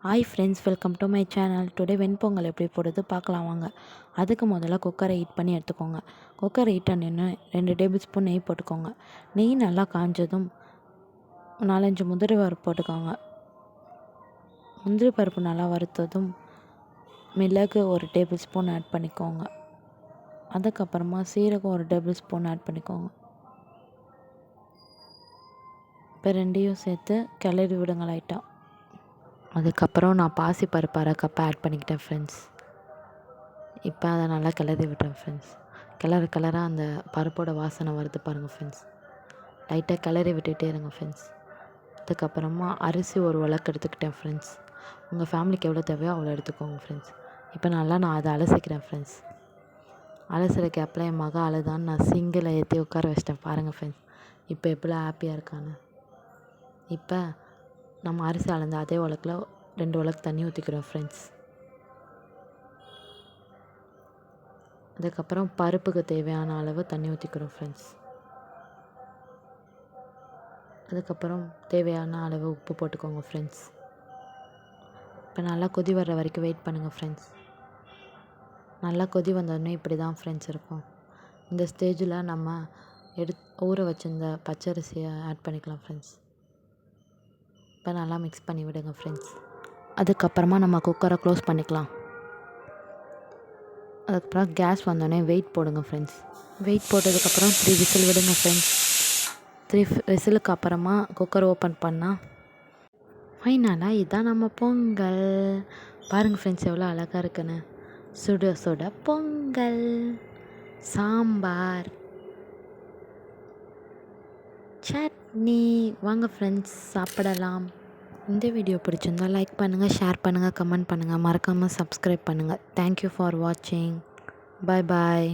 Hi friends, welcome to my channel. Today venpongal எப்படி போடுறது பார்க்கலாம் வாங்க. அதுக்கு முதல்ல குக்கரை ஹீட் பண்ணி எடுத்துக்கோங்க. குக்கரை ஹீட் பண்ணின்னு 2 டேபிள் ஸ்பூன் நெய் போட்டுக்கோங்க. நெய் நல்லா காஞ்சதும் 4-5 முந்திரி பருப்பு போட்டுக்கோங்க. முந்திரி பருப்பு நல்லா வறுத்ததும் மிளகு 1 டேபிள் ஸ்பூன் ஆட் பண்ணிக்கோங்க. அதுக்கப்புறமா சீரகம் 1 டேபிள் ஸ்பூன் ஆட் பண்ணிக்கோங்க. இப்போ ரெண்டையும் சேர்த்து கிளறி விடுங்க லைட்டாக. அதுக்கப்புறம் நான் பாசி பருப்பு 1/2 கப் ஆட் பண்ணிக்கிட்டேன் ஃப்ரெண்ட்ஸ். இப்போ அதை நல்லா கிளறி விட்டேன் ஃப்ரெண்ட்ஸ். கிளற அந்த பருப்போட வாசனை வருது பாருங்கள் ஃப்ரெண்ட்ஸ். லைட்டாக கிளறி விட்டுகிட்டே இருங்க ஃப்ரெண்ட்ஸ். அதுக்கப்புறமா அரிசி 1 உலக்கு எடுத்துக்கிட்டேன் ஃப்ரெண்ட்ஸ். உங்கள் ஃபேமிலிக்கு எவ்வளோ தேவையோ அவ்வளோ எடுத்துக்கோங்க ஃப்ரெண்ட்ஸ். இப்போ நல்லா நான் அதை அலசிக்கிறேன் ஃப்ரெண்ட்ஸ். அலசுகிற கேப்பில் என் மக அழுதான்னு நான் சிங்கில் ஏற்றி உட்கார வச்சிட்டேன் பாருங்கள் ஃப்ரெண்ட்ஸ். இப்போ எவ்வளோ ஹாப்பியாக இருக்கான்னு. இப்போ நம்ம அரிசி அளந்த அதே உலக்கில் 2 உலக்கு தண்ணி ஊற்றிக்கிறோம் ஃப்ரெண்ட்ஸ். அதுக்கப்புறம் பருப்புக்கு தேவையான அளவு தண்ணி ஊற்றிக்கிறோம் ஃப்ரெண்ட்ஸ். அதுக்கப்புறம் தேவையான அளவு உப்பு போட்டுக்கோங்க ஃப்ரெண்ட்ஸ். இப்போ நல்லா கொதி வர்ற வரைக்கும் வெயிட் பண்ணுங்கள் ஃப்ரெண்ட்ஸ். நல்லா கொதி வந்தோடனே இப்படி தான் ஃப்ரெண்ட்ஸ் இருக்கும். இந்த ஸ்டேஜில் நம்ம ஊற வச்சிருந்த பச்சரிசியை ஆட் பண்ணிக்கலாம் ஃப்ரெண்ட்ஸ். இப்போ நல்லா மிக்ஸ் பண்ணி விடுங்க ஃப்ரெண்ட்ஸ். அதுக்கப்புறமா நம்ம குக்கரை க்ளோஸ் பண்ணிக்கலாம். அதுக்கப்புறம் கேஸ் வந்தோடனே வெயிட் போடுங்க ஃப்ரெண்ட்ஸ். வெயிட் போட்டதுக்கப்புறம் 3 விசில் விடுங்க ஃப்ரெண்ட்ஸ். 3 விசிலுக்கு அப்புறமா குக்கர் ஓப்பன் பண்ணால் ஃபைனலாக இதுதான் நம்ம பொங்கல். பாருங்கள் ஃப்ரெண்ட்ஸ் எவ்வளோ அழகாக இருக்குன்னு. சுட சுட பொங்கல், சாம்பார், சட்னி. வாங்க ஃப்ரெண்ட்ஸ் சாப்பிடலாம். இந்த வீடியோ பிடிச்சிருந்தால் லைக் பண்ணுங்கள், ஷேர் பண்ணுங்கள், கமெண்ட் பண்ணுங்கள், மறக்காமல் சப்ஸ்கிரைப் பண்ணுங்கள். தேங்க்யூ ஃபார் வாட்சிங். பாய் பாய்.